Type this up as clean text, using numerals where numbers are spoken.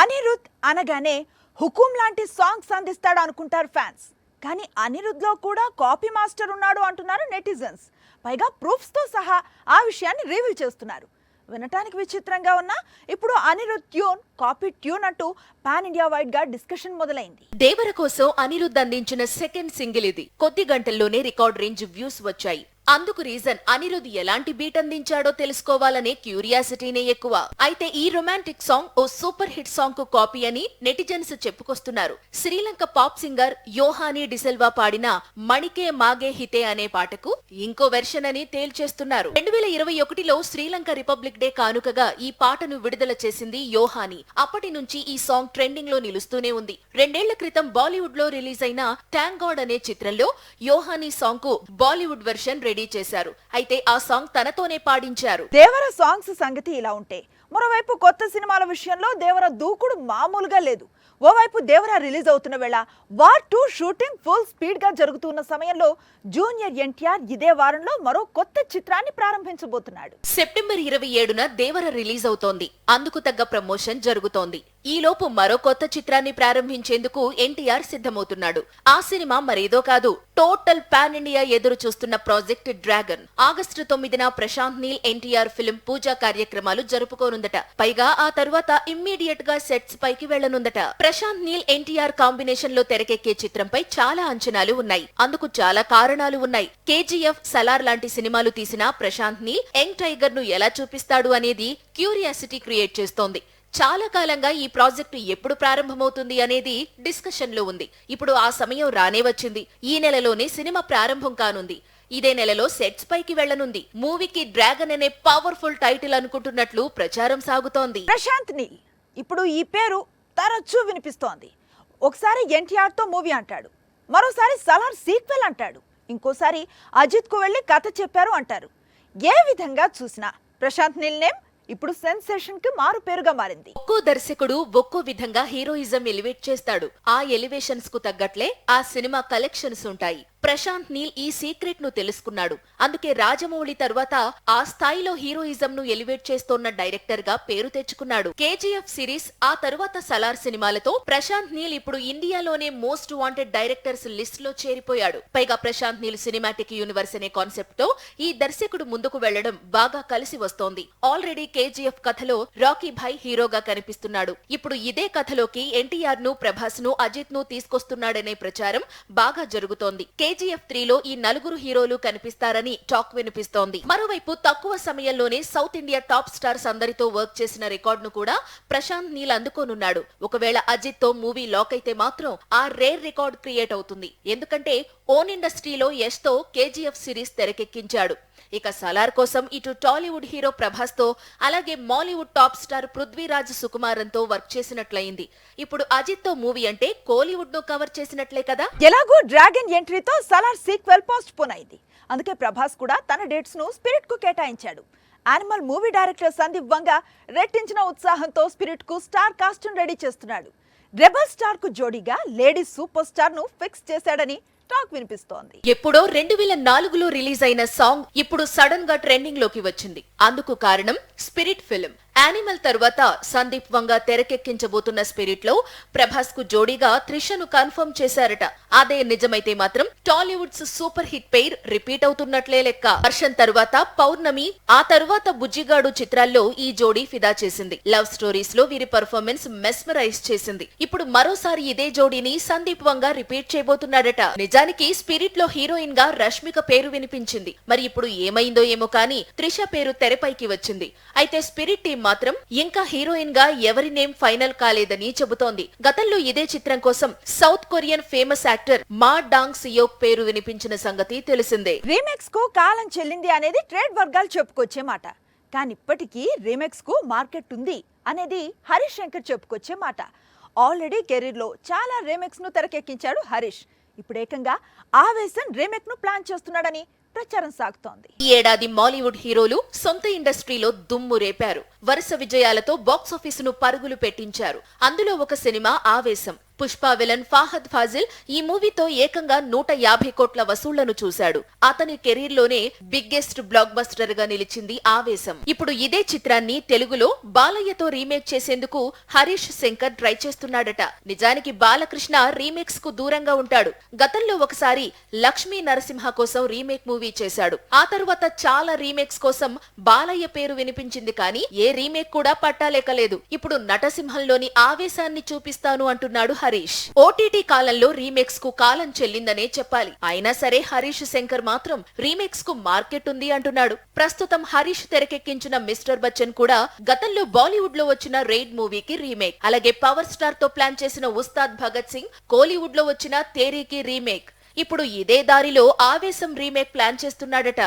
అనిరుద్ అనగానే హుకుం లాంటి సాంగ్స్ అందిస్తాడు అనుకుంటారు ఫ్యాన్స్. కానీ అనిరుద్లో కూడా కాపీ మాస్టర్ ఉన్నాడు అంటున్నారు నెటిజన్స్. పైగా ప్రూఫ్స్ తో సహా ఆ విషయాన్ని రివీల్ చేస్తున్నారు. వినటానికి విచిత్రంగా ఉన్నా ఇప్పుడు అనిరుద్ ట్యూన్ కాపీ ట్యూన్ అంటూ పాన్ ఇండియా వైడ్ గా డిస్కషన్ మొదలైంది. దేవర కోసం అనిరుద్ అందించిన సెకండ్ సింగిల్ ఇది. కొద్ది గంటల్లోనే రికార్డ్ రేంజ్ వ్యూస్ వచ్చాయి. అందుకు రీజన్ అనిరుద్ ఎలాంటి బీట్ అందించాడో తెలుసుకోవాలనే క్యూరియాసిటీనే ఎక్కువ. అయితే ఈ రొమాంటిక్ సాంగ్ ఓ సూపర్ హిట్ సాంగ్ కు కాపీ అని నెటిజన్స్ చెప్పుకొస్తున్నారు. శ్రీలంక పాప్ సింగర్ యోహానీ డిసెల్వా పాడిన మణికే మాగే హితే అనే పాటకు ఇంకో వెర్షన్ అని తేల్చేస్తున్నారు. 2021లో శ్రీలంక రిపబ్లిక్ డే కానుకగా ఈ పాటను విడుదల చేసింది యోహానీ. అప్పటి నుంచి ఈ సాంగ్ ట్రెండింగ్ లో నిలుస్తూనే ఉంది. 2 ఏళ్ల క్రితం బాలీవుడ్ లో రిలీజ్ అయిన థ్యాంక్ గాడ్ అనే చిత్రంలో యోహానీ సాంగ్ కు బాలీవుడ్ వెర్షన్ రెడీ చేశారు. అయితే ఆ సాంగ్ తనతోనే పాడించారు. దేవర సాంగ్స్ సంగతి ఇలా ఉంటే, మరోవైపు కొత్త సినిమాల విషయంలో దేవర దూకుడు మామూలుగా లేదు. ఓవైపు దేవర రిలీజ్ అవుతున్న వేళ వార్ 2 షూటింగ్ ఫుల్ స్పీడ్ గా జరుగుతున్న సమయంలో జూనియర్ ఎన్టీఆర్ ఇదే వారంలో మరో కొత్త చిత్రాన్ని ప్రారంభించబోతున్నాడు. సెప్టెంబర్ 27న దేవర రిలీజ్ అవుతోంది. అందుకు తగ్గ ప్రమోషన్ జరుగుతోంది. ఈలోపు మరో కొత్త చిత్రాన్ని ప్రారంభించేందుకు ఎన్టీఆర్ సిద్ధమవుతున్నాడు. ఆ సినిమా మరేదో కాదు, టోటల్ పాన్ ఇండియా ఎదురు చూస్తున్న ప్రాజెక్ట్ డ్రాగన్. ఆగస్టు 9న ప్రశాంత్ నీల్ ఎన్టీఆర్ ఫిల్మ్ పూజా కార్యక్రమాలు జరుపుకోనుందట. పైగా ఆ తరువాత ఇమ్మీడియట్ గా సెట్స్ పైకి వెళ్లనుందట. ప్రశాంత్ నీల్ ఎన్టీఆర్ కాంబినేషన్ లో తెరకెక్కే చిత్రంపై చాలా అంచనాలు ఉన్నాయి. అందుకు చాలా కారణాలు ఉన్నాయి. కేజీఎఫ్, సలార్ లాంటి సినిమాలు తీసిన ప్రశాంత్ నీల్ యంగ్ టైగర్ ను ఎలా చూపిస్తాడు అనేది క్యూరియాసిటీ క్రియేట్ చేస్తోంది. చాలా కాలంగా ఈ ప్రాజెక్టు ఎప్పుడు ప్రారంభమవుతుంది అనేది డిస్కషన్ లో ఉంది. ఇప్పుడు ఆ సమయం రానే వచ్చింది. ఈ నెలలోనే సినిమా ప్రారంభం కానుంది. ఇదే నెలలో సెట్స్ పైకి వెళ్లనుంది. మూవీకి డ్రాగన్ అనే పవర్ఫుల్ టైటిల్ అనుకుంటున్నట్లు ప్రచారం సాగుతోంది. ప్రశాంత్ నీల్ ఇప్పుడు ఈ పేరు తరచూ వినిపిస్తోంది. ఒకసారి ఎన్టీఆర్ తో మూవీ అంటాడు, మరోసారి సలార్ సీక్వెల్ అంటాడు, ఇంకోసారి అజిత్ కు వెళ్లి కథ చెప్పారు అంటారు. ఏ విధంగా చూసినా ప్రశాంత్ నీల్ నేమ్ ఇప్పుడు సెన్సేషన్ కి మారు పేరుగా మారింది. ఒక్కో దర్శకుడు ఒక్కో విధంగా హీరోయిజం ఎలివేట్ చేస్తాడు. ఆ ఎలివేషన్స్ కు తగ్గట్లే ఆ సినిమా కలెక్షన్స్ ఉంటాయి. ప్రశాంత్ నీల్ ఈ సీక్రెట్ ను తెలుసుకున్నాడు. అందుకే రాజమౌళి తర్వాత ఆ స్థాయిలో హీరోయిజం ను ఎలివేట్ చేస్తోన్న డైరెక్టర్ గా పేరు తెచ్చుకున్నాడు. కేజీఎఫ్ సిరీస్, ఆ తరువాత సలార్ సినిమాలతో ప్రశాంత్ నీల్ ఇప్పుడు ఇండియాలోనే మోస్ట్ వాంటెడ్ డైరెక్టర్స్ లిస్ట్ లో చేరిపోయాడు. పైగా ప్రశాంత్ నీల్ సినిమాటిక్ యూనివర్స్ అనే కాన్సెప్ట్ తో ఈ దర్శకుడు ముందుకు వెళ్లడం బాగా కలిసి వస్తోంది. ఆల్రెడీ కేజీఎఫ్ కథలో రాకీ భాయ్ హీరోగా కనిపిస్తున్నాడు. ఇప్పుడు ఇదే కథలోకి ఎన్టీఆర్ ను, ప్రభాస్ ను, అజిత్ ను తీసుకొస్తున్నాడనే ప్రచారం బాగా జరుగుతోంది. కేజీఎఫ్ 3లో ఈ 4 హీరోలు కనిపిస్తారని టాక్ వినిపిస్తోంది. మరోవైపు తక్కువ సమయంలోనే సౌత్ ఇండియా టాప్ స్టార్స్ అందరితో వర్క్ చేసిన రికార్డ్ ను కూడా ప్రశాంత్ నీల్ అందుకోనున్నాడు. ఒకవేళ అజిత్ తో మూవీ లాక్ అయితే మాత్రం ఆ రేర్ రికార్డ్ క్రియేట్ అవుతుంది. ఎందుకంటే ఓన్ ఇండస్ట్రీలో యష్ తో కేజీఎఫ్ సిరీస్ తెరకెక్కించాడు. ఇక సలార్ కోసం ఇటు టాలీవుడ్ హీరో ప్రభాస్ తో, అలాగే మాలీవుడ్ టాప్ స్టార్ పృథ్వీరాజ్ సుకుమారన్ తో వర్క్ చేసినట్లయింది. ఇప్పుడు అజిత్ తో మూవీ అంటే కోలీవుడ్ ను కవర్ చేసినట్లే కదా. ఎలాగో డ్రాగన్ ఎంట్రీతో సలార్ సీక్వెల్ పోస్ట్ పోన్ అయింది. అందుకే ప్రభాస్ కూడా తన డేట్స్ ను స్పిరిట్ కు కేటాయించాడు. Animal movie director Sandeep Vanga రెట్టించిన ఉత్సాహంతో స్పిరిట్ కు స్టార్ కాస్ట్యూమ్ రెడీ చేస్తున్నాడు. రెబల్ స్టార్ కు జోడీగా లేడీ సూపర్ స్టార్ ను ఫిక్స్ చేశాడని టాక్ వినిపిస్తోంది. ఎప్పుడో 2004లో రిలీజ్ అయిన సాంగ్ ఇప్పుడు సడన్ గా ట్రెండింగ్ లోకి వచ్చింది. అందుకు కారణం స్పిరిట్ ఫిల్మ్. యానిమల్ తర్వాత సందీప్ వంగ తెరకెక్కించబోతున్న స్పిరిట్ లో ప్రభాస్ కు జోడీగా త్రిషను కన్ఫర్మ్ చేశారట. అదే నిజమైతే మాత్రం Tollywood's super hit pair repeat అవుతున్నట్లే లెక్క. వర్షం తరువాత పౌర్ణమి, ఆ తరువాత బుజ్జిగాడు చిత్రాల్లో ఈ జోడీ ఫిదా చేసింది. లవ్ స్టోరీస్ లో వీరి పర్ఫార్మెన్స్ మెస్మరైజ్ చేసింది. ఇప్పుడు మరోసారి ఇదే జోడీని సందీప్ వంగ రిపీట్ చేయబోతున్నాడట. నిజానికి స్పిరిట్ లో హీరోయిన్ గా రష్మిక పేరు వినిపించింది. మరి ఇప్పుడు ఏమైందో ఏమో కానీ త్రిష పేరు తెరపైకి వచ్చింది. అయితే స్పిరిట్ టీం మాత్రం ఇంకా హీరోయిన్ గా ఎవరి నేమ్ ఫైనల్ కాలేదని చెబుతోంది. గతంలో ఇదే చిత్రం కోసం సౌత్ కొరియన్ ఫేమస్ యాక్టర్ మా డాంగ్ సియోక్ పేరు వినిపించిన సంగతి తెలిసిందే. రీమేక్స్ కు కాలం చెల్లింది అనేది ట్రేడ్ వర్గాలు చెప్పుకొచ్చే మాట. కానీ ఇప్పటికీ రీమేక్స్ కు మార్కెట్ ఉంది అనేది హరీష్ శంకర్ చెప్పుకొచ్చే మాట. ఆల్రెడీ కెరీర్ లో చాలా రీమేక్స్ ను తెరకెక్కించాడు హరీష్. ఇప్పుడు ఏకంగా ఆవేశం రీమేక్ ను ప్లాన్ చేస్తున్నాడని ప్రచారం సాగుతోంది. ఈ ఏడాది మాలీవుడ్ హీరోలు సొంత ఇండస్ట్రీలో దుమ్ము రేపారు. వరుస విజయాలతో బాక్సాఫీసును పరుగులు పెట్టించారు. అందులో ఒక సినిమా ఆవేశం. పుష్ప విలన్ ఫాహద్ ఫాజిల్ ఈ మూవీతో ఏకంగా 150 కోట్ల వసూళ్లను చూశాడు. అతని కెరీర్ లోనే బిగ్గెస్ట్ బ్లాక్ బస్టర్ గా నిలిచింది ఆవేశం. ఇప్పుడు ఇదే చిత్రాన్ని తెలుగులో బాలయ్యతో రీమేక్ చేసేందుకు హరీష్ శంకర్ ట్రై చేస్తున్నాడట. నిజానికి బాలకృష్ణ రీమేక్స్ కు దూరంగా ఉంటాడు. గతంలో ఒకసారి లక్ష్మీ నరసింహ కోసం రీమేక్ మూవీ చేశాడు. ఆ తరువాత చాలా రీమేక్స్ కోసం బాలయ్య పేరు వినిపించింది, కానీ ఏ రీమేక్ కూడా పట్టాలేకలేదు. ఇప్పుడు నటసింహంలోని ఆవేశాన్ని చూపిస్తాను అంటున్నాడు హరీష్. ఓటీటీ కాలంలో రీమేక్స్ కు కాలం చెల్లిందనే చెప్పాలి. అయినా సరే హరీష్ శంకర్ మాత్రం రీమేక్స్ కు మార్కెట్ ఉంది అంటున్నాడు. ప్రస్తుతం హరీష్ తెరకెక్కించిన మిస్టర్ బచ్చన్ కూడా గతంలో బాలీవుడ్ లో వచ్చిన రెయిడ్ మూవీకి రీమేక్. అలాగే పవర్ స్టార్ తో ప్లాన్ చేసిన ఉస్తాద్ భగత్ సింగ్ కోలీవుడ్ లో వచ్చిన తేరీకి రీమేక్. ఇప్పుడు ఇదే దారిలో ఆవేశం రీమేక్ ప్లాన్ చేస్తున్నాడట.